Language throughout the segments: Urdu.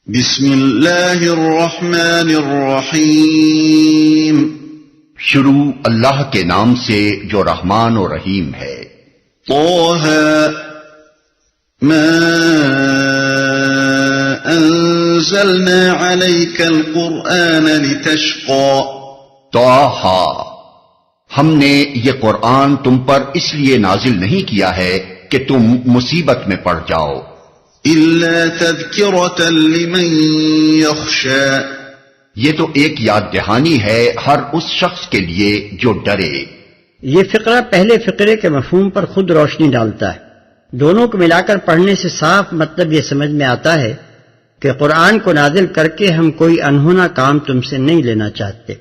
بسم اللہ الرحمن الرحیم شروع اللہ کے نام سے جو رحمان و رحیم ہے۔ طہ ما انزلنا علیک القرآن لتشقى، طٰہٰ، ہم نے یہ قرآن تم پر اس لیے نازل نہیں کیا ہے کہ تم مصیبت میں پڑ جاؤ، الا تذکرۃ لمن یخشی، یہ تو ایک یاد دہانی ہے ہر اس شخص کے لیے جو ڈرے۔ یہ فقرہ پہلے فقرے کے مفہوم پر خود روشنی ڈالتا ہے۔ دونوں کو ملا کر پڑھنے سے صاف مطلب یہ سمجھ میں آتا ہے کہ قرآن کو نازل کر کے ہم کوئی انہونا کام تم سے نہیں لینا چاہتے۔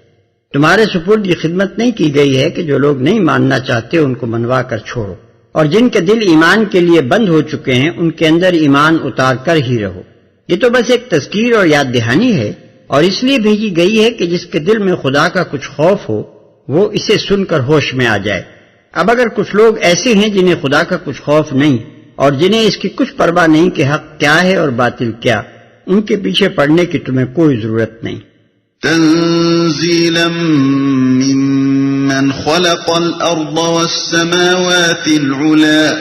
تمہارے سپرد یہ خدمت نہیں کی گئی ہے کہ جو لوگ نہیں ماننا چاہتے ان کو منوا کر چھوڑو، اور جن کے دل ایمان کے لیے بند ہو چکے ہیں ان کے اندر ایمان اتار کر ہی رہو۔ یہ تو بس ایک تذکیر اور یاد دہانی ہے، اور اس لیے بھیجی گئی ہے کہ جس کے دل میں خدا کا کچھ خوف ہو وہ اسے سن کر ہوش میں آ جائے۔ اب اگر کچھ لوگ ایسے ہیں جنہیں خدا کا کچھ خوف نہیں اور جنہیں اس کی کچھ پرواہ نہیں کہ حق کیا ہے اور باطل کیا، ان کے پیچھے پڑنے کی تمہیں کوئی ضرورت نہیں۔ تنزیلا ممن خلق الارض والسماوات العلا،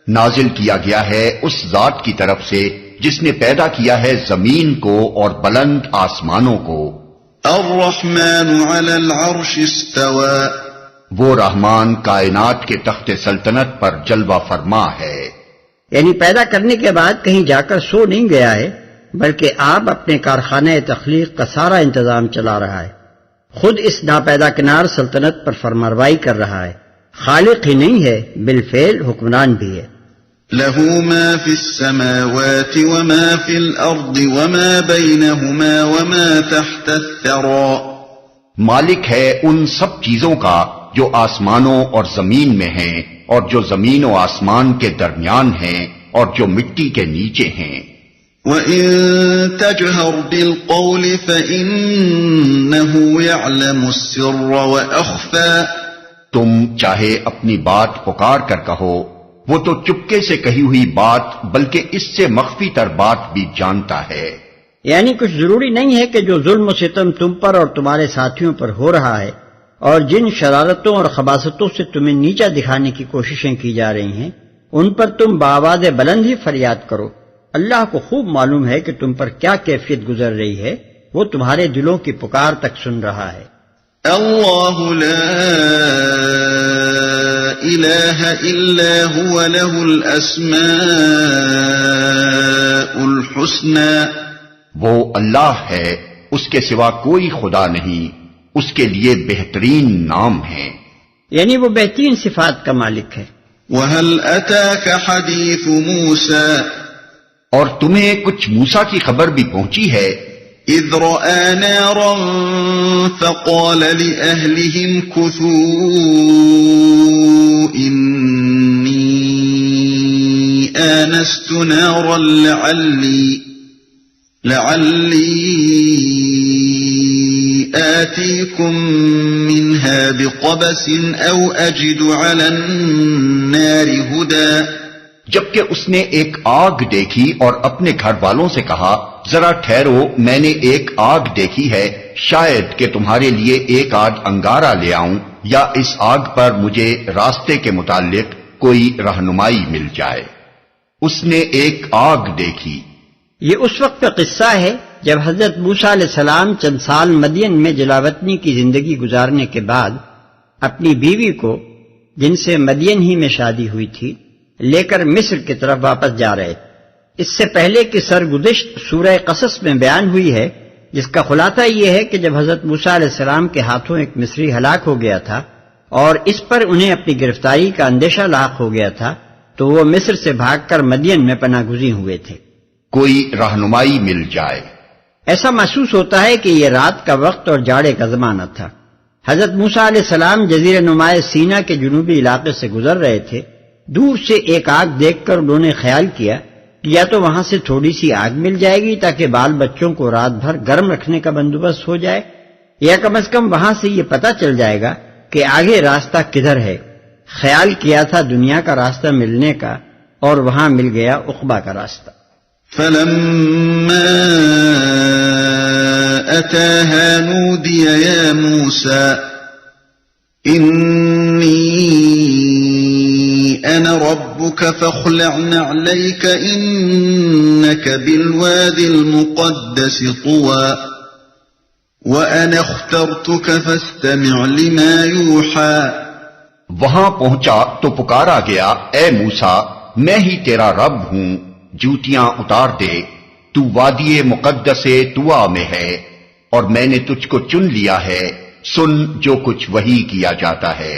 نازل کیا گیا ہے اس ذات کی طرف سے جس نے پیدا کیا ہے زمین کو اور بلند آسمانوں کو۔ الرحمن علی العرش استوى، وہ رحمان کائنات کے تخت سلطنت پر جلوہ فرما ہے۔ یعنی پیدا کرنے کے بعد کہیں جا کر سو نہیں گیا ہے، بلکہ آپ اپنے کارخانہ تخلیق کا سارا انتظام چلا رہا ہے، خود اس ناپیدا کنار سلطنت پر فرمانروائی کر رہا ہے۔ خالق ہی نہیں ہے، بالفعل حکمران بھی ہے۔ له ما في السماوات وما في الأرض وما بينهما وما تحت الثرى، مالک ہے ان سب چیزوں کا جو آسمانوں اور زمین میں ہیں اور جو زمین و آسمان کے درمیان ہیں اور جو مٹی کے نیچے ہیں۔ وَإِن تَجْهَرْ بِالْقَوْلِ فَإِنَّهُ يَعْلَمُ السِّرَّ وَأَخْفَى، تم چاہے اپنی بات پکار کر کہو، وہ تو چپکے سے کہی ہوئی بات بلکہ اس سے مخفی تر بات بھی جانتا ہے۔ یعنی کچھ ضروری نہیں ہے کہ جو ظلم و ستم تم پر اور تمہارے ساتھیوں پر ہو رہا ہے اور جن شرارتوں اور خباثتوں سے تمہیں نیچا دکھانے کی کوششیں کی جا رہی ہیں ان پر تم بآواز بلند ہی فریاد کرو۔ اللہ کو خوب معلوم ہے کہ تم پر کیا کیفیت گزر رہی ہے، وہ تمہارے دلوں کی پکار تک سن رہا ہے۔ اللہ لا الہ الا هو له الاسماء الحسنى، وہ اللہ ہے، اس کے سوا کوئی خدا نہیں، اس کے لیے بہترین نام ہیں۔ یعنی وہ بہترین صفات کا مالک ہے۔ وهل اتاك حدیث موسیٰ، اور تمہیں کچھ موسیٰ کی خبر بھی پہنچی ہے۔ اذ رأى نارا فقال لأهلهم كثوا إني آنست نارا لعلي آتيكم منها بقبس أو أجد على النار هدى، جبکہ اس نے ایک آگ دیکھی اور اپنے گھر والوں سے کہا ذرا ٹھہرو، میں نے ایک آگ دیکھی ہے، شاید کہ تمہارے لیے ایک آدھ انگارہ لے آؤں یا اس آگ پر مجھے راستے کے متعلق کوئی رہنمائی مل جائے۔ اس نے ایک آگ دیکھی۔ یہ اس وقت کا قصہ ہے جب حضرت موسیٰ علیہ السلام چند سال مدین میں جلاوطنی کی زندگی گزارنے کے بعد اپنی بیوی کو، جن سے مدین ہی میں شادی ہوئی تھی، لے کر مصر کی طرف واپس جا رہے تھے۔ اس سے پہلے کہ سرگزشت سورہ قصص میں بیان ہوئی ہے، جس کا خلاصہ یہ ہے کہ جب حضرت موسیٰ علیہ السلام کے ہاتھوں ایک مصری ہلاک ہو گیا تھا اور اس پر انہیں اپنی گرفتاری کا اندیشہ لاحق ہو گیا تھا تو وہ مصر سے بھاگ کر مدین میں پناہ گزین ہوئے تھے۔ کوئی رہنمائی مل جائے۔ ایسا محسوس ہوتا ہے کہ یہ رات کا وقت اور جاڑے کا زمانہ تھا۔ حضرت موسیٰ علیہ السلام جزیرہ نما سینا کے جنوبی علاقے سے گزر رہے تھے۔ دور سے ایک آگ دیکھ کر انہوں نے خیال کیا کہ یا تو وہاں سے تھوڑی سی آگ مل جائے گی تاکہ بال بچوں کو رات بھر گرم رکھنے کا بندوبست ہو جائے، یا کم از کم وہاں سے یہ پتہ چل جائے گا کہ آگے راستہ کدھر ہے۔ خیال کیا تھا دنیا کا راستہ ملنے کا، اور وہاں مل گیا عقبہ کا راستہ۔ فلما أتاها نودي يا موسى إني أنا ربك فاخلع نعليك إنك بالواد المقدس طوى وأنا اخترتك فاستمع لما يوحى. وہاں پہنچا تو پکارا گیا، اے موسیٰ میں ہی تیرا رب ہوں، جوتیاں اتار دے، تو وادی مقدس طویٰ میں ہے اور میں نے تجھ کو چن لیا ہے، سن جو کچھ وحی کیا جاتا ہے،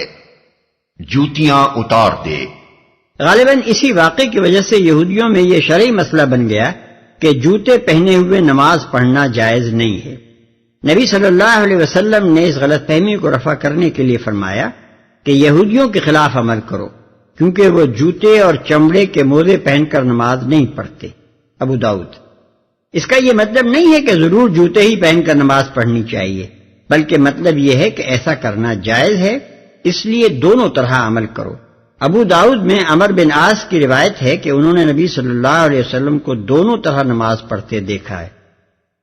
جوتیاں اتار دے۔ غالباً اسی واقعے کی وجہ سے یہودیوں میں یہ شرعی مسئلہ بن گیا کہ جوتے پہنے ہوئے نماز پڑھنا جائز نہیں ہے۔ نبی صلی اللہ علیہ وسلم نے اس غلط فہمی کو رفع کرنے کے لیے فرمایا کہ یہودیوں کے خلاف عمل کرو کیونکہ وہ جوتے اور چمڑے کے موزے پہن کر نماز نہیں پڑھتے۔ ابو داؤد۔ اس کا یہ مطلب نہیں ہے کہ ضرور جوتے ہی پہن کر نماز پڑھنی چاہیے، بلکہ مطلب یہ ہے کہ ایسا کرنا جائز ہے، اس لیے دونوں طرح عمل کرو۔ ابو داؤد میں عمر بن عاص کی روایت ہے کہ انہوں نے نبی صلی اللہ علیہ وسلم کو دونوں طرح نماز پڑھتے دیکھا ہے۔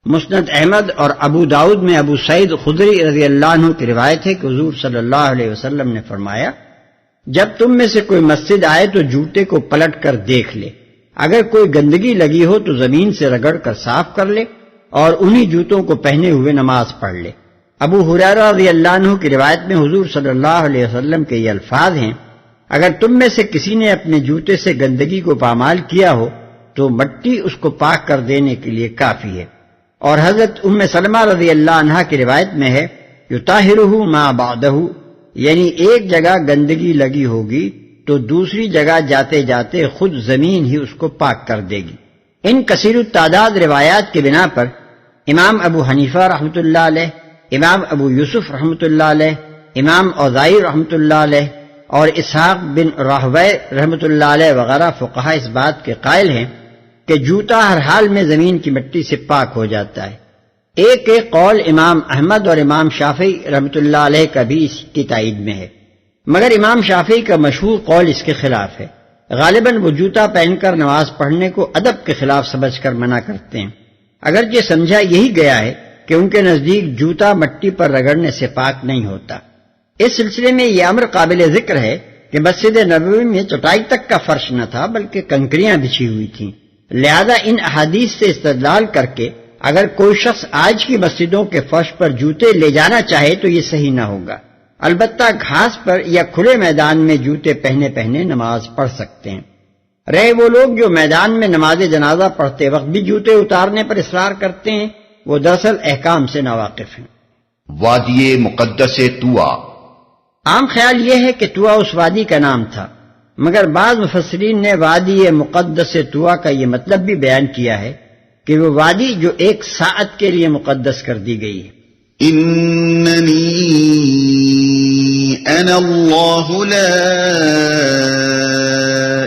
مسند احمد اور ابو داؤد میں ابو سعید خدری رضی اللہ عنہ کی روایت ہے کہ حضور صلی اللہ علیہ وسلم نے فرمایا، جب تم میں سے کوئی مسجد آئے تو جوتے کو پلٹ کر دیکھ لے، اگر کوئی گندگی لگی ہو تو زمین سے رگڑ کر صاف کر لے اور انہی جوتوں کو پہنے ہوئے نماز پڑھ لے۔ ابو ہریرہ رضی اللہ عنہ کی روایت میں حضور صلی اللہ علیہ وسلم کے یہ الفاظ ہیں، اگر تم میں سے کسی نے اپنے جوتے سے گندگی کو پامال کیا ہو تو مٹی اس کو پاک کر دینے کے لیے کافی ہے۔ اور حضرت ام سلمہ رضی اللہ عنہا کی روایت میں ہے، یطہرہ ما بعدہ، یعنی ایک جگہ گندگی لگی ہوگی تو دوسری جگہ جاتے جاتے خود زمین ہی اس کو پاک کر دے گی۔ ان کثیر التعداد روایات کی بنا پر امام ابو حنیفہ رحمۃ اللہ علیہ، امام ابو یوسف رحمۃ اللہ علیہ، امام اوزاعی رحمۃ اللہ علیہ اور اسحاق بن راہویہ رحمۃ اللہ علیہ وغیرہ فقہاء اس بات کے قائل ہیں کہ جوتا ہر حال میں زمین کی مٹی سے پاک ہو جاتا ہے۔ ایک قول امام احمد اور امام شافعی رحمۃ اللہ علیہ کا بھی اس کی تائید میں ہے، مگر امام شافعی کا مشہور قول اس کے خلاف ہے۔ غالباً وہ جوتا پہن کر نماز پڑھنے کو ادب کے خلاف سمجھ کر منع کرتے ہیں، اگرچہ سمجھا یہی گیا ہے کہ ان کے نزدیک جوتا مٹی پر رگڑنے سے پاک نہیں ہوتا۔ اس سلسلے میں یہ امر قابل ذکر ہے کہ مسجد نبوی میں چٹائی تک کا فرش نہ تھا بلکہ کنکریاں بچھی ہوئی تھیں، لہذا ان احادیث سے استدلال کر کے اگر کوئی شخص آج کی مسجدوں کے فرش پر جوتے لے جانا چاہے تو یہ صحیح نہ ہوگا، البتہ گھاس پر یا کھلے میدان میں جوتے پہنے نماز پڑھ سکتے ہیں۔ رہے وہ لوگ جو میدان میں نماز جنازہ پڑھتے وقت بھی جوتے اتارنے پر اصرار کرتے ہیں، وہ دراصل احکام سے ناواقف ہیں۔ وادی مقدس طویٰ۔ عام خیال یہ ہے کہ طویٰ اس وادی کا نام تھا، مگر بعض مفسرین نے وادی مقدس طویٰ کا یہ مطلب بھی بیان کیا ہے کہ وہ وادی جو ایک ساعت کے لیے مقدس کر دی گئی ہے۔ اننی انا اللہ لا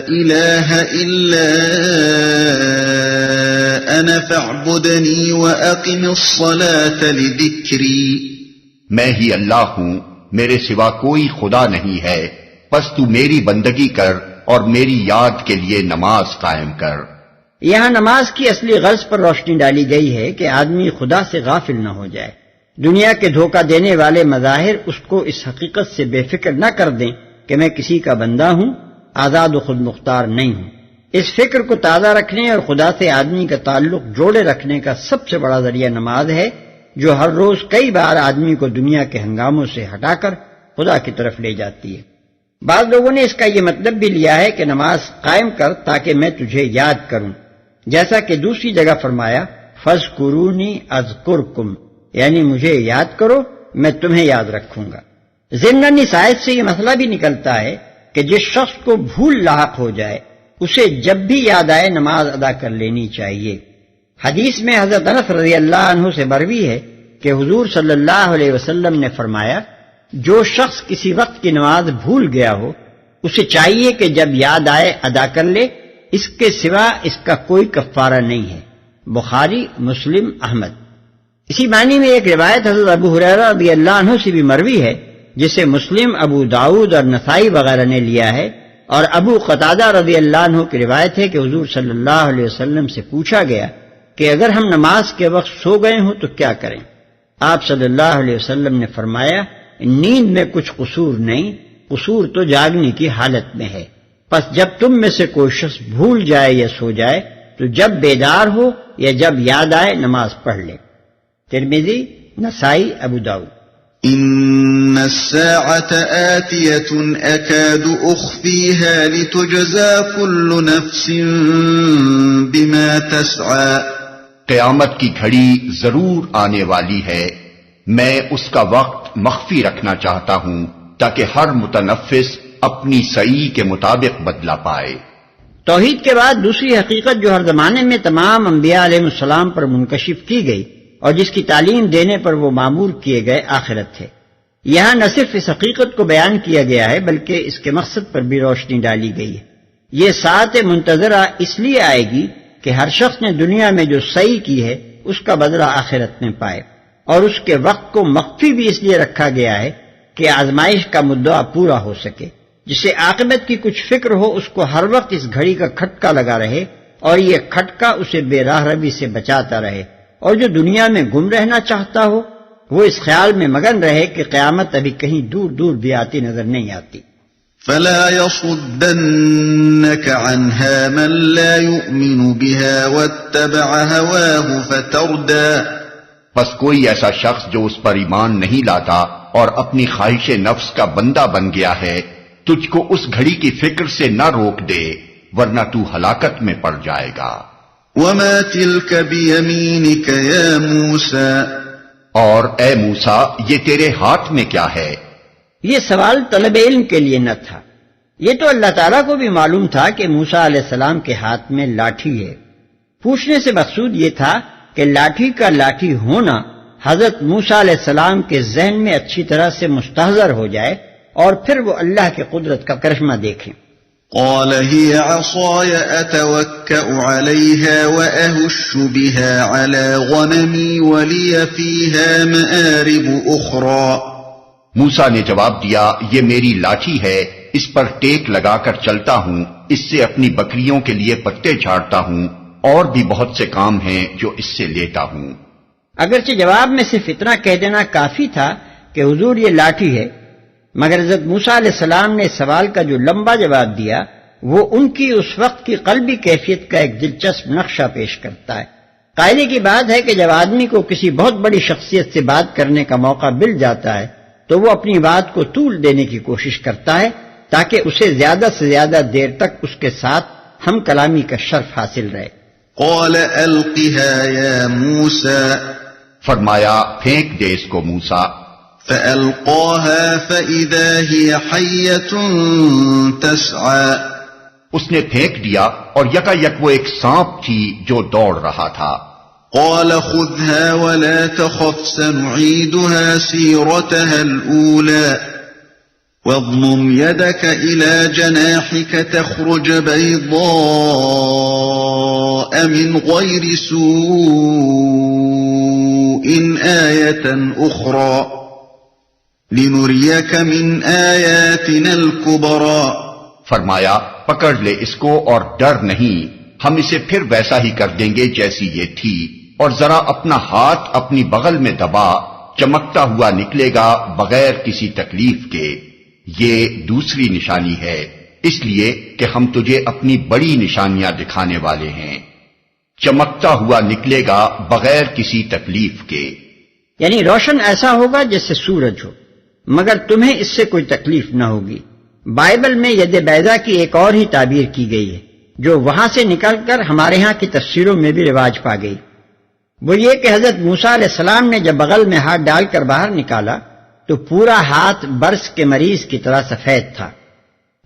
الہ الا انا فاعبدنی واقم الصلاة لذکری۔ میں ہی اللہ ہوں، میرے سوا کوئی خدا نہیں ہے، بس تو میری بندگی کر اور میری یاد کے لیے نماز قائم کر۔ یہاں نماز کی اصلی غرض پر روشنی ڈالی گئی ہے کہ آدمی خدا سے غافل نہ ہو جائے، دنیا کے دھوکہ دینے والے مظاہر اس کو اس حقیقت سے بے فکر نہ کر دیں کہ میں کسی کا بندہ ہوں، آزاد و خود مختار نہیں ہوں۔ اس فکر کو تازہ رکھنے اور خدا سے آدمی کا تعلق جوڑے رکھنے کا سب سے بڑا ذریعہ نماز ہے، جو ہر روز کئی بار آدمی کو دنیا کے ہنگاموں سے ہٹا کر خدا کی طرف لے جاتی ہے۔ بعض لوگوں نے اس کا یہ مطلب بھی لیا ہے کہ نماز قائم کر تاکہ میں تجھے یاد کروں، جیسا کہ دوسری جگہ فرمایا فَاذْكُرُونِي أَذْكُرْكُمْ، یعنی مجھے یاد کرو میں تمہیں یاد رکھوں گا۔ ضمناً اس آیت سے یہ مسئلہ بھی نکلتا ہے کہ جس شخص کو بھول لاحق ہو جائے اسے جب بھی یاد آئے نماز ادا کر لینی چاہیے۔ حدیث میں حضرت انس رضی اللہ عنہ سے مروی ہے کہ حضور صلی اللہ علیہ وسلم نے فرمایا، جو شخص کسی وقت کی نماز بھول گیا ہو اسے چاہیے کہ جب یاد آئے ادا کر لے، اس کے سوا اس کا کوئی کفارہ نہیں ہے۔ بخاری، مسلم، احمد۔ اسی معنی میں ایک روایت حضرت ابو ہریرہ رضی اللہ عنہ سے بھی مروی ہے جسے مسلم، ابو داؤد اور نسائی وغیرہ نے لیا ہے، اور ابو قتادہ رضی اللہ عنہ کی روایت ہے کہ حضور صلی اللہ علیہ وسلم سے پوچھا گیا کہ اگر ہم نماز کے وقت سو گئے ہوں تو کیا کریں؟ آپ صلی اللہ علیہ وسلم نے فرمایا نیند میں کچھ قصور نہیں، قصور تو جاگنے کی حالت میں ہے۔ پس جب تم میں سے کوئی شخص بھول جائے یا سو جائے تو جب بیدار ہو یا جب یاد آئے نماز پڑھ لے۔ ترمذی، نسائی، ابو داؤد۔ إن الساعة آتية أكاد أخفيها لتجزى كل نفس بما تسعى۔ قیامت کی گھڑی ضرور آنے والی ہے، میں اس کا وقت مخفی رکھنا چاہتا ہوں تاکہ ہر متنفس اپنی سعی کے مطابق بدلہ پائے۔ توحید کے بعد دوسری حقیقت جو ہر زمانے میں تمام انبیاء علیہ السلام پر منکشف کی گئی اور جس کی تعلیم دینے پر وہ معمور کیے گئے، آخرت ہے۔ یہاں نہ صرف اس حقیقت کو بیان کیا گیا ہے بلکہ اس کے مقصد پر بھی روشنی ڈالی گئی ہے۔ یہ ساعت منتظرہ اس لیے آئے گی کہ ہر شخص نے دنیا میں جو صحیح کی ہے اس کا بدلہ آخرت میں پائے، اور اس کے وقت کو مخفی بھی اس لیے رکھا گیا ہے کہ آزمائش کا مدعا پورا ہو سکے۔ جسے عاقبت کی کچھ فکر ہو اس کو ہر وقت اس گھڑی کا کھٹکا لگا رہے اور یہ کھٹکا اسے بے راہ روی سے بچاتا رہے، اور جو دنیا میں گم رہنا چاہتا ہو وہ اس خیال میں مگن رہے کہ قیامت ابھی کہیں دور دور بھی آتی نظر نہیں آتی۔ فلا يصدنك عنها من لا يؤمن بها واتبع هواه فتردى۔ بس کوئی ایسا شخص جو اس پر ایمان نہیں لاتا اور اپنی خواہش نفس کا بندہ بن گیا ہے تجھ کو اس گھڑی کی فکر سے نہ روک دے، ورنہ تو ہلاکت میں پڑ جائے گا۔ وما تلك بيمينك يا موسى۔ اور اے موسیٰ یہ تیرے ہاتھ میں کیا ہے؟ یہ سوال طلب علم کے لیے نہ تھا، یہ تو اللہ تعالیٰ کو بھی معلوم تھا کہ موسیٰ علیہ السلام کے ہاتھ میں لاٹھی ہے۔ پوچھنے سے مقصود یہ تھا کہ لاٹھی کا لاٹھی ہونا حضرت موسیٰ علیہ السلام کے ذہن میں اچھی طرح سے مستحضر ہو جائے اور پھر وہ اللہ کی قدرت کا کرشمہ دیکھیں۔ قال هي عصاي أتوكأ عليها وأهش بها على غنمي ولي فيها مآرب أخرى۔ موسیٰ نے جواب دیا یہ میری لاٹھی ہے، اس پر ٹیک لگا کر چلتا ہوں، اس سے اپنی بکریوں کے لیے پتے جھاڑتا ہوں، اور بھی بہت سے کام ہیں جو اس سے لیتا ہوں۔ اگرچہ جواب میں صرف اتنا کہہ دینا کافی تھا کہ حضور یہ لاٹھی ہے، مگر حضرت موسیٰ علیہ السلام نے سوال کا جو لمبا جواب دیا وہ ان کی اس وقت کی قلبی کیفیت کا ایک دلچسپ نقشہ پیش کرتا ہے۔ قائدے کی بات ہے کہ جب آدمی کو کسی بہت بڑی شخصیت سے بات کرنے کا موقع مل جاتا ہے تو وہ اپنی بات کو طول دینے کی کوشش کرتا ہے تاکہ اسے زیادہ سے زیادہ دیر تک اس کے ساتھ ہم کلامی کا شرف حاصل رہے۔ قال ألقها يا موسى۔ فرمایا پھینک دے اس کو موسیٰ۔ فألقاها فإذا هي حية تسعى۔ اس نے پھینک دیا اور یکا یک وہ ایک سانپ تھی جو دوڑ رہا تھا۔ قال خذها ولا تخف سنعيدها سيرتها الأولى واضمم يدك إلى جناحك تخرج بيضاء من غير سوء آية أخرى لنريك من آياتنا الكبرى۔ فرمایا پکڑ لے اس کو اور ڈر نہیں، ہم اسے پھر ویسا ہی کر دیں گے جیسی یہ تھی، اور ذرا اپنا ہاتھ اپنی بغل میں دبا، چمکتا ہوا نکلے گا بغیر کسی تکلیف کے۔ یہ دوسری نشانی ہے، اس لیے کہ ہم تجھے اپنی بڑی نشانیاں دکھانے والے ہیں۔ چمکتا ہوا نکلے گا بغیر کسی تکلیف کے، یعنی روشن ایسا ہوگا جیسے سورج ہو، مگر تمہیں اس سے کوئی تکلیف نہ ہوگی۔ بائبل میں ید بیضا کی ایک اور ہی تعبیر کی گئی ہے جو وہاں سے نکل کر ہمارے ہاں کی تفسیروں میں بھی رواج پا گئی۔ وہ یہ کہ حضرت موسیٰ علیہ السلام نے جب بغل میں ہاتھ ڈال کر باہر نکالا تو پورا ہاتھ برس کے مریض کی طرح سفید تھا،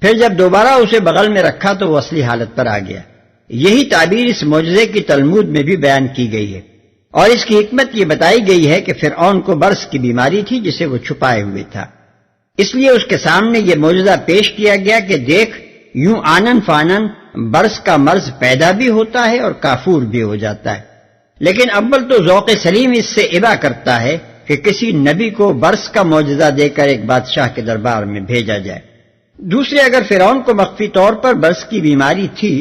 پھر جب دوبارہ اسے بغل میں رکھا تو وہ اصلی حالت پر آ گیا۔ یہی تعبیر اس معجزے کی تلمود میں بھی بیان کی گئی ہے، اور اس کی حکمت یہ بتائی گئی ہے کہ فرعون کو برس کی بیماری تھی جسے وہ چھپائے ہوئے تھا، اس لیے اس کے سامنے یہ معجزہ پیش کیا گیا کہ دیکھ یوں آنن فانن برس کا مرض پیدا بھی ہوتا ہے اور کافور بھی ہو جاتا ہے۔ لیکن اول تو ذوق سلیم اس سے ابا کرتا ہے کہ کسی نبی کو برس کا معجزہ دے کر ایک بادشاہ کے دربار میں بھیجا جائے۔ دوسرے، اگر فرعون کو مخفی طور پر برس کی بیماری تھی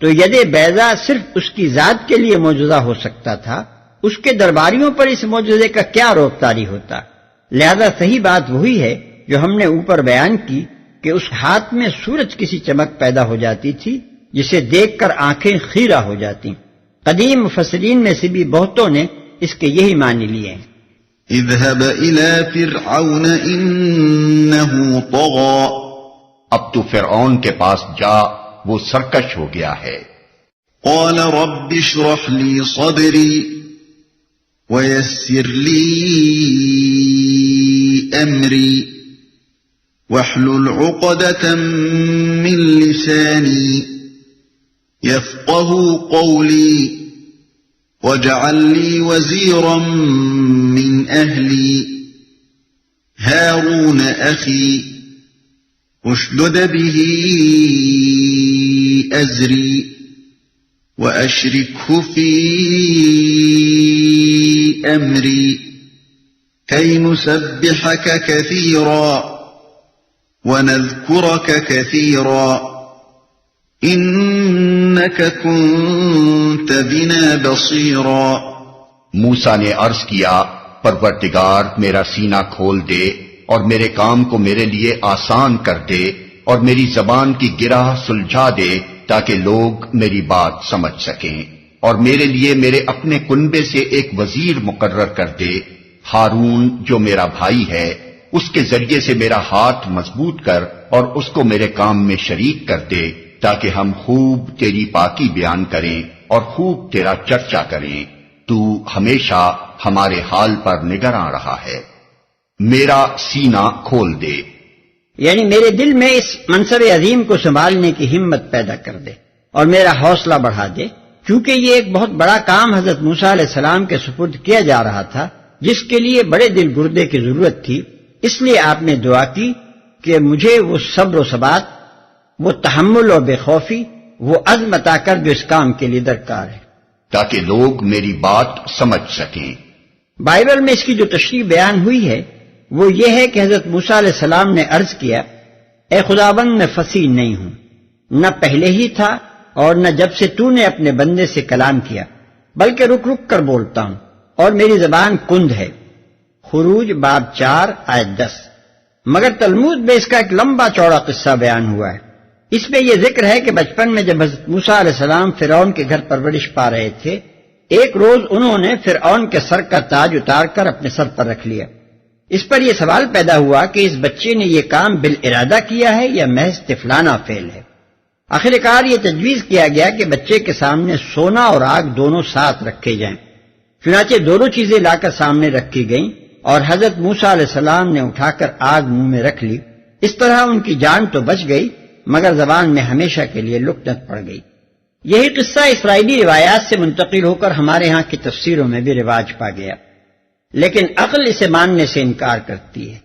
تو ید بیضا صرف اس کی ذات کے لیے معجزہ ہو سکتا تھا، اس کے درباریوں پر اس معجزے کا کیا روک طاری ہوتا؟ لہذا صحیح بات وہی ہے جو ہم نے اوپر بیان کی کہ اس ہاتھ میں سورج کسی چمک پیدا ہو جاتی تھی جسے دیکھ کر آنکھیں خیرہ ہو جاتی۔ قدیم مفسرین میں سے بھی بہتوں نے اس کے یہی معنی لیے ہیں۔ اذهب إلى فرعون إنه طغى، اب تو فرعون کے پاس جا، وہ سرکش ہو گیا ہے۔ قال رب اشرح لي صدري ويسر لي أمري واحلل عقدة من لساني يفقه قولي واجعل لي وزيرا من أهلي هارون أخي اشدد به أزري وأشركه في أمري كي نسبحك كثيرا ونذكرك كثيرا إنك كنت بنا بصيرا۔ موسیٰ نے عرض کیا، پروردگار میرا سینہ کھول دے اور میرے کام کو میرے لیے آسان کر دے اور میری زبان کی گرہ سلجھا دے تاکہ لوگ میری بات سمجھ سکیں، اور میرے لیے میرے اپنے کنبے سے ایک وزیر مقرر کر دے، ہارون جو میرا بھائی ہے، اس کے ذریعے سے میرا ہاتھ مضبوط کر اور اس کو میرے کام میں شریک کر دے تاکہ ہم خوب تیری پاکی بیان کریں اور خوب تیرا چرچا کریں۔ تو ہمیشہ ہمارے حال پر نگراں رہا ہے۔ میرا سینہ کھول دے، یعنی میرے دل میں اس منصب عظیم کو سنبھالنے کی ہمت پیدا کر دے اور میرا حوصلہ بڑھا دے، کیونکہ یہ ایک بہت بڑا کام حضرت موسیٰ علیہ السلام کے سپرد کیا جا رہا تھا، جس کے لیے بڑے دل گردے کی ضرورت تھی۔ اس لیے آپ نے دعا کی کہ مجھے وہ صبر و ثبات، وہ تحمل اور بے خوفی، وہ عزم عطا کر جو اس کام کے لیے درکار ہے، تاکہ لوگ میری بات سمجھ سکیں۔ بائبل میں اس کی جو تشریح بیان ہوئی ہے وہ یہ ہے کہ حضرت موسیٰ علیہ السلام نے عرض کیا، اے خداوند میں فصیح نہیں ہوں، نہ پہلے ہی تھا اور نہ جب سے تو نے اپنے بندے سے کلام کیا، بلکہ رک رک کر بولتا ہوں اور میری زبان کند ہے۔ خروج باب 4 آیت 10۔ مگر تلمود میں اس کا ایک لمبا چوڑا قصہ بیان ہوا ہے۔ اس میں یہ ذکر ہے کہ بچپن میں جب حضرت موسیٰ علیہ السلام فرعون کے گھر پرورش پا رہے تھے، ایک روز انہوں نے فرعون کے سر کا تاج اتار کر اپنے سر پر رکھ لیا۔ اس پر یہ سوال پیدا ہوا کہ اس بچے نے یہ کام بالارادہ کیا ہے یا محض طفلانہ فعل ہے۔ آخر کار یہ تجویز کیا گیا کہ بچے کے سامنے سونا اور آگ دونوں ساتھ رکھے جائیں۔ چنانچہ دونوں چیزیں لا کر سامنے رکھی گئیں اور حضرت موسیٰ علیہ السلام نے اٹھا کر آگ منہ میں رکھ لی۔ اس طرح ان کی جان تو بچ گئی مگر زبان میں ہمیشہ کے لیے لکنت پڑ گئی۔ یہی قصہ اسرائیلی روایات سے منتقل ہو کر ہمارے ہاں کی تفسیروں میں بھی رواج پا گیا، لیکن عقل اسے ماننے سے انکار کرتی ہے،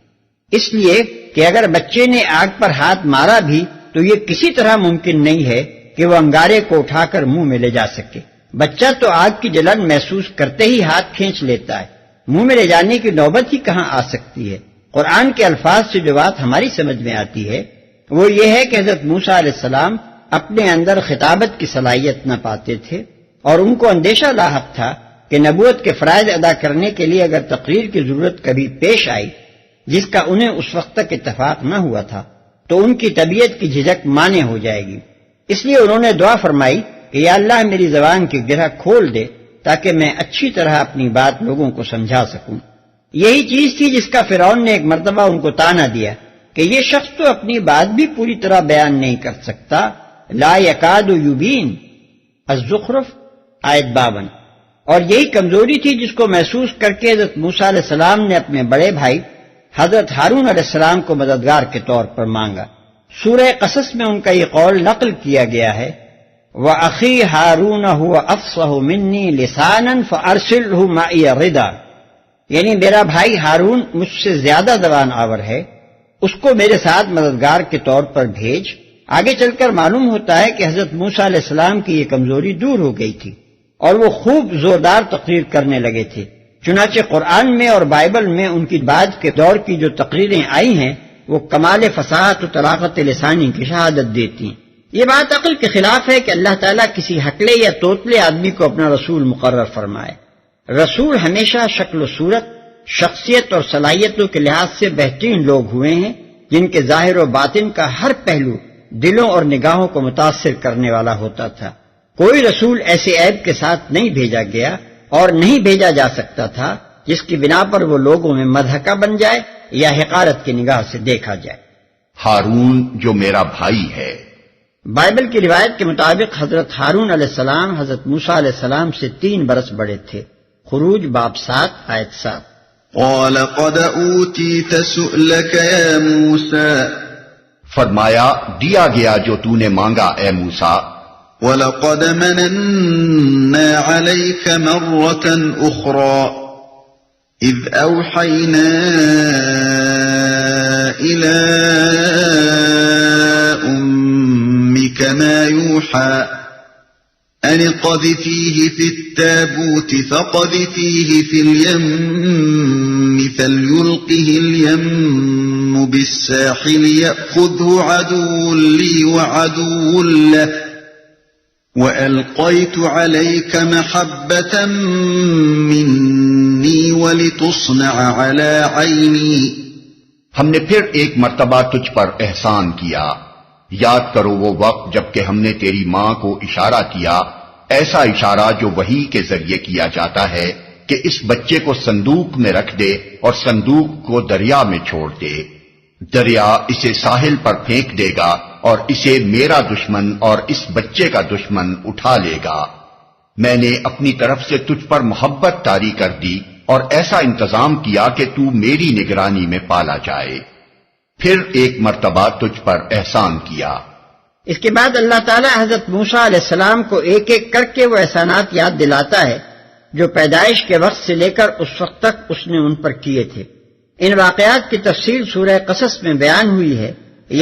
اس لیے کہ اگر بچے نے آگ پر ہاتھ مارا بھی تو یہ کسی طرح ممکن نہیں ہے کہ وہ انگارے کو اٹھا کر منہ میں لے جا سکے۔ بچہ تو آگ کی جلن محسوس کرتے ہی ہاتھ کھینچ لیتا ہے، منہ میں لے جانے کی نوبت ہی کہاں آ سکتی ہے۔ قرآن کے الفاظ سے جو بات ہماری سمجھ میں آتی ہے وہ یہ ہے کہ حضرت موسیٰ علیہ السلام اپنے اندر خطابت کی صلاحیت نہ پاتے تھے اور ان کو اندیشہ لاحق تھا کہ نبوت کے فرائض ادا کرنے کے لیے اگر تقریر کی ضرورت کبھی پیش آئی جس کا انہیں اس وقت تک اتفاق نہ ہوا تھا تو ان کی طبیعت کی جھجک مانے ہو جائے گی۔ اس لیے انہوں نے دعا فرمائی کہ یا اللہ میری زبان کی گرہ کھول دے تاکہ میں اچھی طرح اپنی بات لوگوں کو سمجھا سکوں۔ یہی چیز تھی جس کا فرعون نے ایک مرتبہ ان کو طعنہ دیا کہ یہ شخص تو اپنی بات بھی پوری طرح بیان نہیں کر سکتا، لا یکاد یبین، الزخرف آیت 52۔ اور یہی کمزوری تھی جس کو محسوس کر کے حضرت موسیٰ علیہ السلام نے اپنے بڑے بھائی حضرت ہارون علیہ السلام کو مددگار کے طور پر مانگا۔ سورہ قصص میں ان کا یہ قول نقل کیا گیا ہے، وَأَخِي هَارُونَ هُوَ أَفْصَحُ مِنِّي لِسَانًا فَأَرْسِلْهُ مَعِيَ غِدًا، یعنی میرا بھائی ہارون مجھ سے زیادہ زبان آور ہے، اس کو میرے ساتھ مددگار کے طور پر بھیج۔ آگے چل کر معلوم ہوتا ہے کہ حضرت موسیٰ علیہ السلام کی یہ کمزوری دور ہو گئی تھی اور وہ خوب زوردار تقریر کرنے لگے تھے۔ چنانچہ قرآن میں اور بائبل میں ان کی بعد کے دور کی جو تقریریں آئی ہیں وہ کمال فصاحت و طلاقت لسانی کی شہادت دیتی ہیں۔ یہ بات عقل کے خلاف ہے کہ اللہ تعالیٰ کسی ہکلے یا توتلے آدمی کو اپنا رسول مقرر فرمائے۔ رسول ہمیشہ شکل و صورت، شخصیت اور صلاحیتوں کے لحاظ سے بہترین لوگ ہوئے ہیں، جن کے ظاہر و باطن کا ہر پہلو دلوں اور نگاہوں کو متاثر کرنے والا ہوتا تھا۔ کوئی رسول ایسے عیب کے ساتھ نہیں بھیجا گیا اور نہیں بھیجا جا سکتا تھا جس کی بنا پر وہ لوگوں میں مضحکہ بن جائے یا حقارت کی نگاہ سے دیکھا جائے۔ ہارون جو میرا بھائی ہے۔ بائبل کی روایت کے مطابق حضرت ہارون علیہ السلام حضرت موسیٰ علیہ السلام سے 3 برس بڑے تھے۔ خروج باب 7 آیت 7۔ قال قد اوتیت سؤلک یا موسیٰ، فرمایا دیا گیا جو تو نے مانگا اے موسیٰ، وَلَقَدْ مَنَنَّا عَلَيْكَ مَرَّةً أُخْرَى إِذْ أَوْحَيْنَا إِلَىٰ أُمِّكَ مَا يُوحَىٰ أَنِ اقْذِفِيهِ فِي التَّابُوتِ فَاقْذِفِيهِ فِي الْيَمِّ فَلْيُلْقِهِ الْيَمُّ بِالسَّاحِلِ يَأْخُذْهُ عَدُوٌّ لِّي وَعَدُوٌّ لَّهُ وَأَلْقَيْتُ عَلَيْكَ مَحَبَّةً مِّنِّي وَلِتُصْنَعَ عَلَىٰ عَيْنِي۔ ہم نے پھر ایک مرتبہ تجھ پر احسان کیا۔ یاد کرو وہ وقت جب کہ ہم نے تیری ماں کو اشارہ کیا، ایسا اشارہ جو وحی کے ذریعے کیا جاتا ہے کہ اس بچے کو صندوق میں رکھ دے اور صندوق کو دریا میں چھوڑ دے۔ دریا اسے ساحل پر پھینک دے گا اور اسے میرا دشمن اور اس بچے کا دشمن اٹھا لے گا۔ میں نے اپنی طرف سے تجھ پر محبت طاری کر دی اور ایسا انتظام کیا کہ تو میری نگرانی میں پالا جائے۔ پھر ایک مرتبہ تجھ پر احسان کیا۔ اس کے بعد اللہ تعالیٰ حضرت موسیٰ علیہ السلام کو ایک ایک کر کے وہ احسانات یاد دلاتا ہے جو پیدائش کے وقت سے لے کر اس وقت تک اس نے ان پر کیے تھے۔ ان واقعات کی تفصیل سورہ قصص میں بیان ہوئی ہے،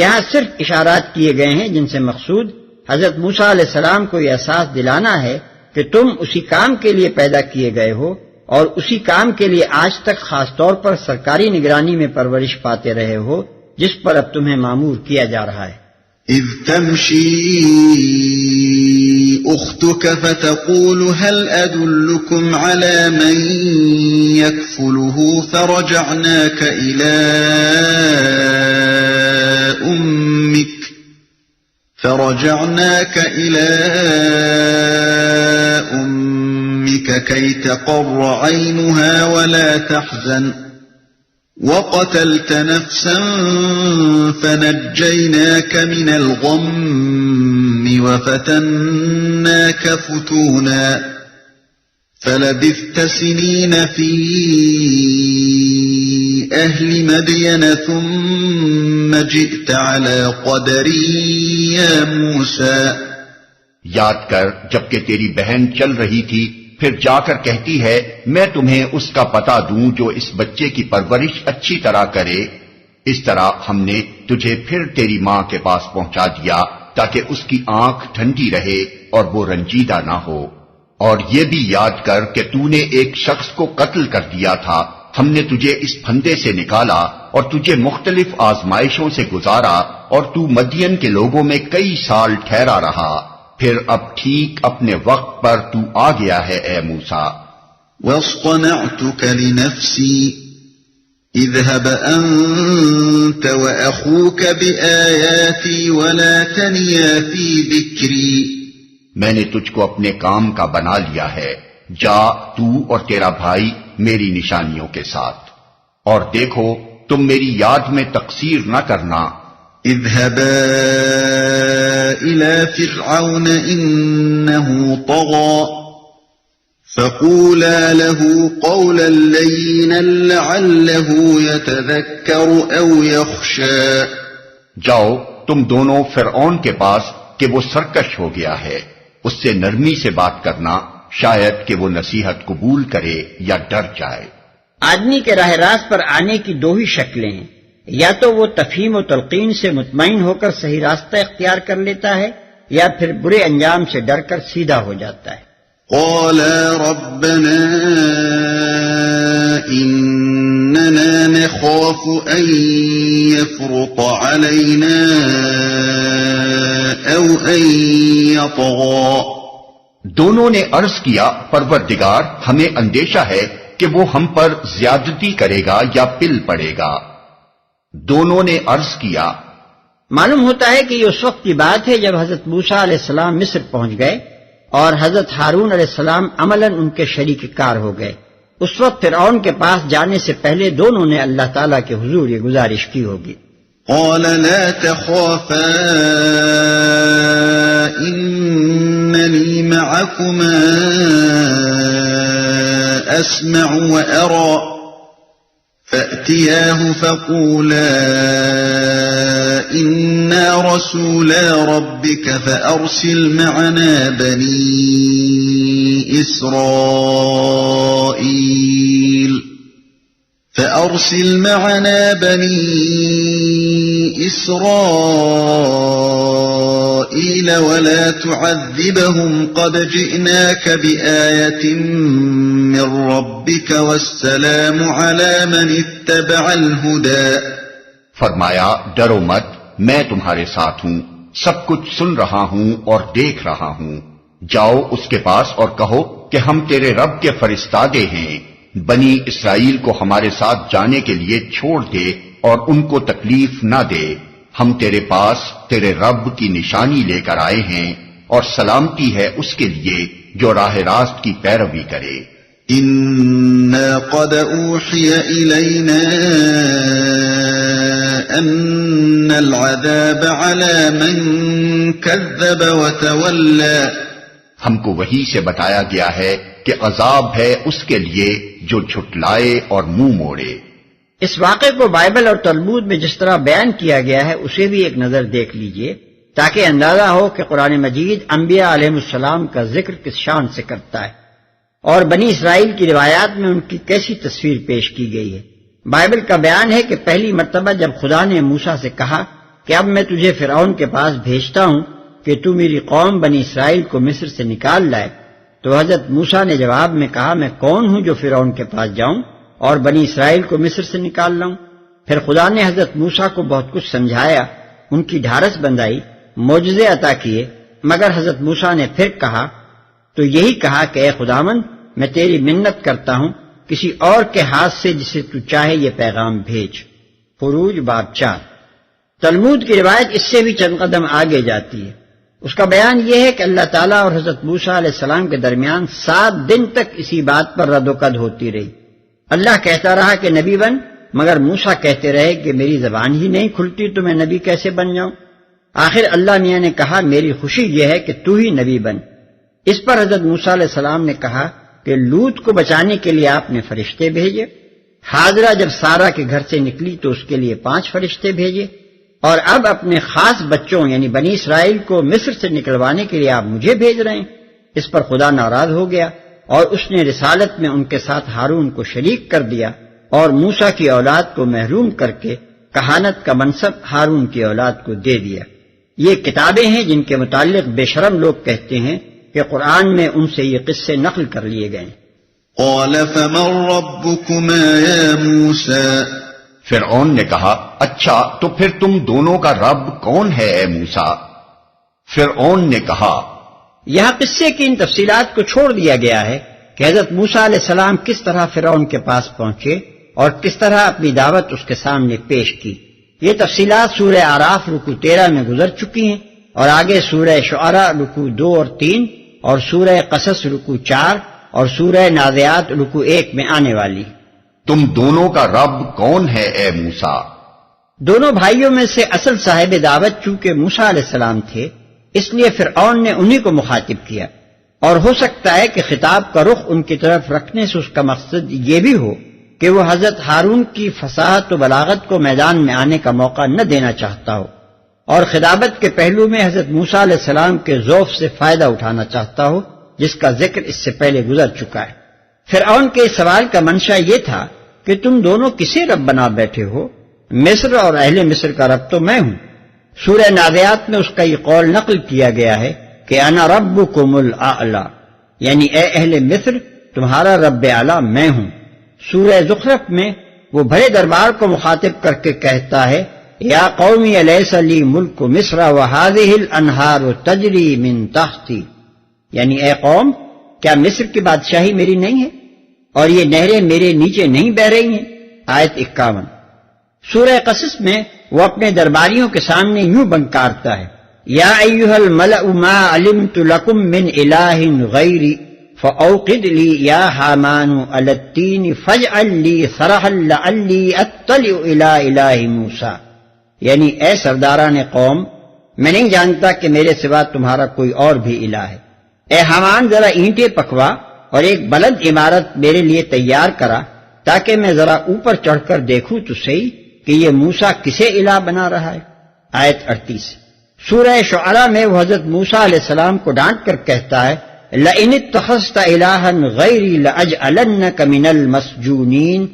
یہاں صرف اشارات کیے گئے ہیں جن سے مقصود حضرت موسیٰ علیہ السلام کو یہ احساس دلانا ہے کہ تم اسی کام کے لیے پیدا کیے گئے ہو اور اسی کام کے لیے آج تک خاص طور پر سرکاری نگرانی میں پرورش پاتے رہے ہو جس پر اب تمہیں مامور کیا جا رہا ہے۔ اذ تمشی اختك فتقول هل ادلكم على من يكفله فرجعناك الى امك كي تقر عينها ولا تحزن وقتلت نفسا فنجيناك من الغم وفتناك فتونا فلبثت سنين في أهل مدين ثم جئت على قدر يا موسى۔ یاد کر جبکہ تیری بہن چل رہی تھی پھر جا کر کہتی ہے میں تمہیں اس کا پتہ دوں جو اس بچے کی پرورش اچھی طرح کرے۔ اس طرح ہم نے تجھے پھر تیری ماں کے پاس پہنچا دیا تاکہ اس کی آنکھ ٹھنڈی رہے اور وہ رنجیدہ نہ ہو۔ اور یہ بھی یاد کر کہ تو نے ایک شخص کو قتل کر دیا تھا، ہم نے تجھے اس پھندے سے نکالا اور تجھے مختلف آزمائشوں سے گزارا اور تو مدین کے لوگوں میں کئی سال ٹھہرا رہا، پھر اب ٹھیک اپنے وقت پر تو آ گیا ہے اے موسیٰ۔ وَاصْطَنَعْتُكَ لِنَفْسِي اذْهَبْ أَنْتَ وَأَخُوكَ بِآيَاتِي وَلَا تَنِيَا فِي ذِكْرِي۔ میں نے تجھ کو اپنے کام کا بنا لیا ہے، جا تو اور تیرا بھائی میری نشانیوں کے ساتھ، اور دیکھو تم میری یاد میں تقصیر نہ کرنا۔ اذهبا إلى فرعون إنه طغى فقولا له قولا لينا لعله يتذكر أو يخشى۔ جاؤ تم دونوں فرعون کے پاس کہ وہ سرکش ہو گیا ہے، اس سے نرمی سے بات کرنا، شاید کہ وہ نصیحت قبول کرے یا ڈر جائے۔ آدمی کے راہ راست پر آنے کی 2 ہی شکلیں ہیں، یا تو وہ تفہیم و تلقین سے مطمئن ہو کر صحیح راستہ اختیار کر لیتا ہے یا پھر برے انجام سے ڈر کر سیدھا ہو جاتا ہے۔ قالا ربنا اننا نخاف ان يفرط علينا او ان يطغى۔ دونوں نے عرض کیا پروردگار ہمیں اندیشہ ہے کہ وہ ہم پر زیادتی کرے گا یا پل پڑے گا۔ دونوں نے عرض کیا، معلوم ہوتا ہے کہ یہ اس وقت کی بات ہے جب حضرت موسیٰ علیہ السلام مصر پہنچ گئے اور حضرت ہارون علیہ السلام عملاً ان کے شریک کار ہو گئے۔ اس وقت فرعون کے پاس جانے سے پہلے دونوں نے اللہ تعالیٰ کے حضور یہ گزارش کی ہوگی۔ قال لا تخافا إنني معكما أسمع وأرى فأتياه فقولا إنا رسولا ربك فأرسل معنا بني إسرائيل ولا تعذبهم قد جئناك بآية من ربك والسلام على من اتبع الهدى۔ فرمایا ڈرو مت، میں تمہارے ساتھ ہوں، سب کچھ سن رہا ہوں اور دیکھ رہا ہوں۔ جاؤ اس کے پاس اور کہو کہ ہم تیرے رب کے فرستادے ہیں، بنی اسرائیل کو ہمارے ساتھ جانے کے لیے چھوڑ دے اور ان کو تکلیف نہ دے، ہم تیرے پاس تیرے رب کی نشانی لے کر آئے ہیں، اور سلامتی ہے اس کے لیے جو راہ راست کی پیروی کرے۔ إنا قد أوحي إلينا أن العذاب على من كذب وتولى۔ ہم کو وحی سے بتایا گیا ہے کہ عذاب ہے اس کے لیے جو جھٹلائے اور منہ موڑے۔ اس واقعے کو بائبل اور تلمود میں جس طرح بیان کیا گیا ہے اسے بھی ایک نظر دیکھ لیجئے تاکہ اندازہ ہو کہ قرآن مجید انبیاء علیہ السلام کا ذکر کس شان سے کرتا ہے اور بنی اسرائیل کی روایات میں ان کی کیسی تصویر پیش کی گئی ہے۔ بائبل کا بیان ہے کہ پہلی مرتبہ جب خدا نے موسیٰ سے کہا کہ اب میں تجھے فرعون کے پاس بھیجتا ہوں کہ تو میری قوم بنی اسرائیل کو مصر سے نکال لائے، تو حضرت موسیٰ نے جواب میں کہا میں کون ہوں جو فرعون کے پاس جاؤں اور بنی اسرائیل کو مصر سے نکال لاؤں؟ پھر خدا نے حضرت موسیٰ کو بہت کچھ سمجھایا، ان کی ڈھارس بندائی، معجزے عطا کیے، مگر حضرت موسیٰ نے پھر کہا تو یہی کہا کہ اے خداوند میں تیری منت کرتا ہوں کسی اور کے ہاتھ سے جسے تو چاہے یہ پیغام بھیج۔ خروج باب 4۔ تلمود کی روایت اس سے بھی چند قدم آگے جاتی ہے۔ اس کا بیان یہ ہے کہ اللہ تعالیٰ اور حضرت موسیٰ علیہ السلام کے درمیان 7 دن تک اسی بات پر رد و قد ہوتی رہی۔ اللہ کہتا رہا کہ نبی بن، مگر موسیٰ کہتے رہے کہ میری زبان ہی نہیں کھلتی تو میں نبی کیسے بن جاؤں؟ آخر اللہ میاں نے کہا میری خوشی یہ ہے کہ تو ہی نبی بن۔ اس پر حضرت موسیٰ علیہ السلام نے کہا کہ لوط کو بچانے کے لیے آپ نے فرشتے بھیجے، حاضرہ جب سارا کے گھر سے نکلی تو اس کے لیے 5 فرشتے بھیجے، اور اب اپنے خاص بچوں یعنی بنی اسرائیل کو مصر سے نکلوانے کے لیے آپ مجھے بھیج رہے ہیں۔ اس پر خدا ناراض ہو گیا اور اس نے رسالت میں ان کے ساتھ ہارون کو شریک کر دیا اور موسیٰ کی اولاد کو محروم کر کے کہانت کا منصب ہارون کی اولاد کو دے دیا۔ یہ کتابیں ہیں جن کے متعلق بے شرم لوگ کہتے ہیں کہ قرآن میں ان سے یہ قصے نقل کر لیے گئے۔ قال فمن ربكما يا موسى؟ فرعون نے کہا اچھا تو پھر تم دونوں کا رب کون ہے اے موسیٰ؟ فرعون نے کہا یہاں قصے کی ان تفصیلات کو چھوڑ دیا گیا ہے کہ حضرت موسیٰ علیہ السلام کس طرح فرعون کے پاس پہنچے اور کس طرح اپنی دعوت اس کے سامنے پیش کی۔ یہ تفصیلات سورہ اعراف رکوع 13 میں گزر چکی ہیں اور آگے سورہ شعراء رکوع 2 اور 3 اور سورہ قصص رکوع 4 اور سورہ نازعات رکوع 1 میں آنے والی۔ تم دونوں کا رب کون ہے اے موسیٰ؟ دونوں بھائیوں میں سے اصل صاحب دعوت چونکہ موسیٰ علیہ السلام تھے اس لیے فرعون نے انہی کو مخاطب کیا، اور ہو سکتا ہے کہ خطاب کا رخ ان کی طرف رکھنے سے اس کا مقصد یہ بھی ہو کہ وہ حضرت ہارون کی فصاحت و بلاغت کو میدان میں آنے کا موقع نہ دینا چاہتا ہو اور خطابت کے پہلو میں حضرت موسیٰ علیہ السلام کے ذوف سے فائدہ اٹھانا چاہتا ہو جس کا ذکر اس سے پہلے گزر چکا ہے۔ فرعون کے سوال کا منشا یہ تھا کہ تم دونوں کسے رب بنا بیٹھے ہو؟ مصر اور اہل مصر کا رب تو میں ہوں۔ سورہ نازعات میں اس کا یہ قول نقل کیا گیا ہے کہ انا ربکم الاعلی، یعنی اے اہل مصر تمہارا رب اعلی میں ہوں۔ سورہ زخرف میں وہ بڑے دربار کو مخاطب کر کے کہتا ہے یا قومی الیس لی ملک مصر وہذہ الانہار تجری من تحتی، یعنی اے قوم، کیا مصر کی بادشاہی میری نہیں ہے اور یہ نہریں میرے نیچے نہیں بہ رہی ہیں؟ آیت 51۔ سورہ قصص میں وہ اپنے درباریوں کے سامنے یوں بنکارتا ہے، یا ایھا الملأ ما علمت لکم من الہ غیری فاوقد لی یا حامان علی الطین فاجعل لی صرحا لعلی اطلع الی الہ موسیٰ، یعنی اے سرداران قوم، میں نہیں جانتا کہ میرے سوا تمہارا کوئی اور بھی الہ ہے، اے حامان ذرا اینٹیں پکوا اور ایک بلند عمارت میرے لیے تیار کرا تاکہ میں ذرا اوپر چڑھ کر دیکھوں تو صحیح کہ یہ موسیٰ کسے الہ بنا رہا ہے۔ آیت 38۔ سورہ شعراء میں وہ حضرت موسیٰ علیہ السلام کو ڈانٹ کر کہتا ہے، لئن اتخذت الہا غیری لاجعلنک من المسجونین،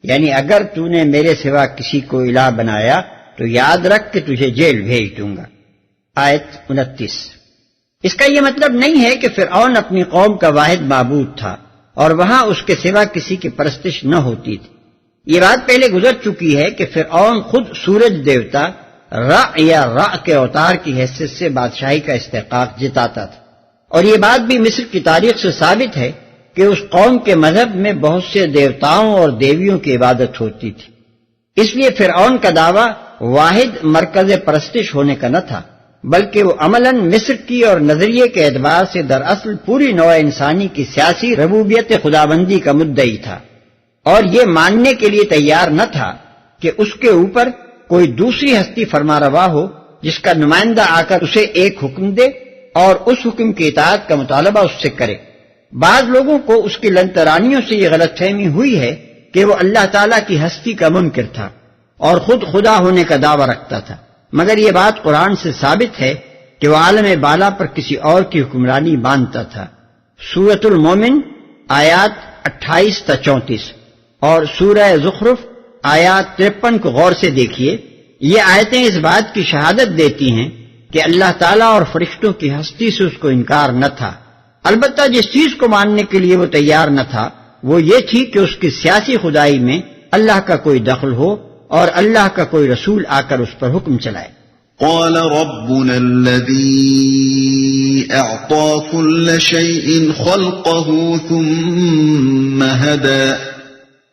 یعنی اگر تو نے میرے سوا کسی کو الہ بنایا تو یاد رکھ کہ تجھے جیل بھیج دوں گا۔ آیت 29۔ اس کا یہ مطلب نہیں ہے کہ فرعون اپنی قوم کا واحد معبود تھا اور وہاں اس کے سوا کسی کی پرستش نہ ہوتی تھی۔ یہ بات پہلے گزر چکی ہے کہ فرعون خود سورج دیوتا را یا را کے اوتار کی حیثیت سے بادشاہی کا استحقاق جتاتا تھا، اور یہ بات بھی مصر کی تاریخ سے ثابت ہے کہ اس قوم کے مذہب میں بہت سے دیوتاؤں اور دیویوں کی عبادت ہوتی تھی۔ اس لیے فرعون کا دعویٰ واحد مرکز پرستش ہونے کا نہ تھا، بلکہ وہ عملاً مصر کی اور نظریے کے اعتبار سے دراصل پوری نوع انسانی کی سیاسی ربوبیت خداوندی کا مدعی تھا، اور یہ ماننے کے لیے تیار نہ تھا کہ اس کے اوپر کوئی دوسری ہستی فرما روا ہو جس کا نمائندہ آ کر اسے ایک حکم دے اور اس حکم کی اطاعت کا مطالبہ اس سے کرے۔ بعض لوگوں کو اس کی لنترانیوں سے یہ غلط فہمی ہوئی ہے کہ وہ اللہ تعالیٰ کی ہستی کا منکر تھا اور خود خدا ہونے کا دعویٰ رکھتا تھا، مگر یہ بات قرآن سے ثابت ہے کہ وہ عالم بالا پر کسی اور کی حکمرانی مانتا تھا۔ سورۃ المومن آیات 28 تا 34 اور سورہ زخرف آیات 53 کو غور سے دیکھیے۔ یہ آیتیں اس بات کی شہادت دیتی ہیں کہ اللہ تعالیٰ اور فرشتوں کی ہستی سے اس کو انکار نہ تھا، البتہ جس چیز کو ماننے کے لیے وہ تیار نہ تھا وہ یہ تھی کہ اس کی سیاسی خدائی میں اللہ کا کوئی دخل ہو اور اللہ کا کوئی رسول آ کر اس پر حکم چلائے۔ قال ربنا الذي اعطى كل شيء خلقه ثم هدى،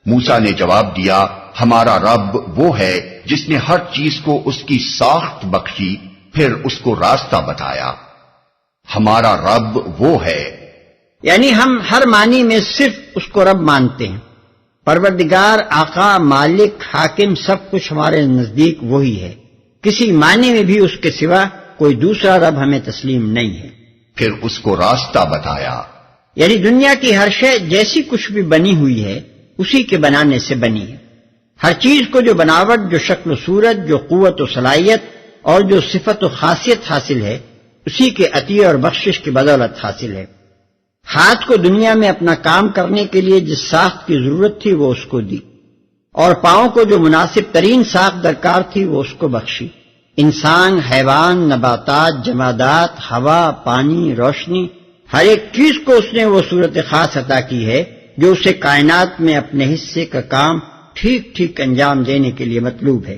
موسیٰ نے جواب دیا، ہمارا رب وہ ہے جس نے ہر چیز کو اس کی ساخت بخشی پھر اس کو راستہ بتایا۔ ہمارا رب وہ ہے، یعنی ہم ہر معنی میں صرف اس کو رب مانتے ہیں۔ پروردگار، آقا، مالک، حاکم، سب کچھ ہمارے نزدیک وہی ہے، کسی معنی میں بھی اس کے سوا کوئی دوسرا رب ہمیں تسلیم نہیں ہے۔ پھر اس کو راستہ بتایا، یعنی دنیا کی ہر شے جیسی کچھ بھی بنی ہوئی ہے اسی کے بنانے سے بنی ہے۔ ہر چیز کو جو بناوٹ، جو شکل و صورت، جو قوت و صلاحیت اور جو صفت و خاصیت حاصل ہے اسی کے عطیہ اور بخشش کی بدولت حاصل ہے۔ ہاتھ کو دنیا میں اپنا کام کرنے کے لیے جس ساخت کی ضرورت تھی وہ اس کو دی، اور پاؤں کو جو مناسب ترین ساخت درکار تھی وہ اس کو بخشی۔ انسان، حیوان، نباتات، جمادات، ہوا، پانی، روشنی، ہر ایک چیز کو اس نے وہ صورت خاص عطا کی ہے جو اسے کائنات میں اپنے حصے کا کام ٹھیک ٹھیک انجام دینے کے لیے مطلوب ہے۔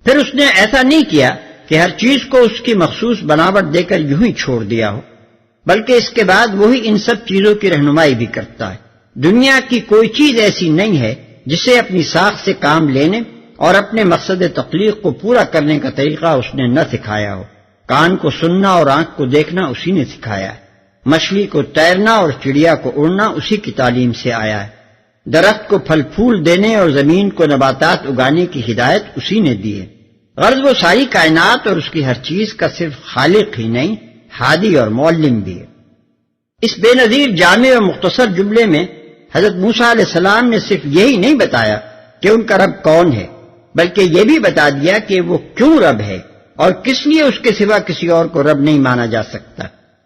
پھر اس نے ایسا نہیں کیا کہ ہر چیز کو اس کی مخصوص بناوٹ دے کر یوں ہی چھوڑ دیا ہو، بلکہ اس کے بعد وہی ان سب چیزوں کی رہنمائی بھی کرتا ہے۔ دنیا کی کوئی چیز ایسی نہیں ہے جسے اپنی ساخت سے کام لینے اور اپنے مقصد تخلیق کو پورا کرنے کا طریقہ اس نے نہ سکھایا ہو۔ کان کو سننا اور آنکھ کو دیکھنا اسی نے سکھایا ہے، مچھلی کو تیرنا اور چڑیا کو اڑنا اسی کی تعلیم سے آیا ہے، درخت کو پھل پھول دینے اور زمین کو نباتات اگانے کی ہدایت اسی نے دی ہے۔ غرض وہ ساری کائنات اور اس کی ہر چیز کا صرف خالق ہی نہیں، ہادی اور معلم بھی ہے۔ اس بے نظیر جامع اور مختصر جملے میں حضرت موسیٰ علیہ السلام نے صرف یہی نہیں بتایا کہ ان کا رب کون ہے، بلکہ یہ بھی بتا دیا کہ وہ کیوں رب ہے اور کس لیے اس کے سوا کسی اور کو رب نہیں مانا جا سکتا۔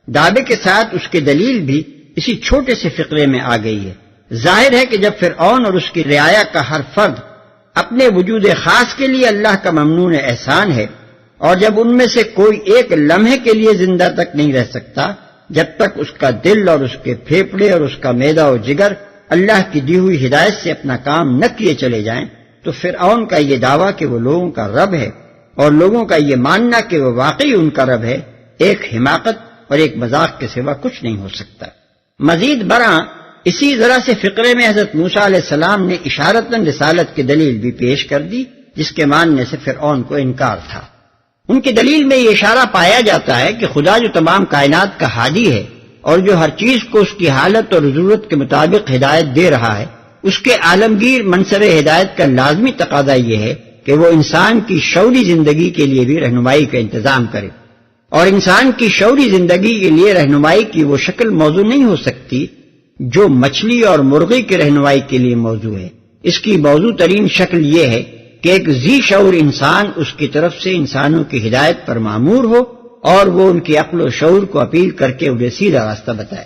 دعوے کے ساتھ اس کی دلیل بھی اسی چھوٹے سے فقرے میں آ گئی ہے۔ ظاہر ہے کہ جب فرعون اور اس کی رعایا کا ہر فرد اپنے وجود خاص کے لیے اللہ کا ممنون احسان ہے، اور جب ان میں سے کوئی ایک لمحے کے لیے زندہ تک نہیں رہ سکتا جب تک اس کا دل اور اس کے پھیپھڑے اور اس کا معدہ و جگر اللہ کی دی ہوئی ہدایت سے اپنا کام نہ کیے چلے جائیں، تو فرعون کا یہ دعویٰ کہ وہ لوگوں کا رب ہے اور لوگوں کا یہ ماننا کہ وہ واقعی ان کا رب ہے ایک حماقت اور ایک مذاق کے سوا کچھ نہیں ہو سکتا۔ مزید برآں اسی ذرا سے فقرے میں حضرت موسیٰ علیہ السلام نے اشارتاً رسالت کی دلیل بھی پیش کر دی، جس کے ماننے سے فرعون کو انکار تھا۔ ان کی دلیل میں یہ اشارہ پایا جاتا ہے کہ خدا جو تمام کائنات کا ہادی ہے اور جو ہر چیز کو اس کی حالت اور ضرورت کے مطابق ہدایت دے رہا ہے، اس کے عالمگیر منصب ہدایت کا لازمی تقاضا یہ ہے کہ وہ انسان کی شعوری زندگی کے لیے بھی رہنمائی کا انتظام کرے، اور انسان کی شعوری زندگی کے لیے رہنمائی کی وہ شکل موزوں نہیں ہو سکتی جو مچھلی اور مرغی کی رہنمائی کے لیے موزوں ہے۔ اس کی موزوں ترین شکل یہ ہے کہ ایک ذی شعور انسان اس کی طرف سے انسانوں کی ہدایت پر مامور ہو اور وہ ان کی عقل و شعور کو اپیل کر کے انہیں سیدھا راستہ بتائے۔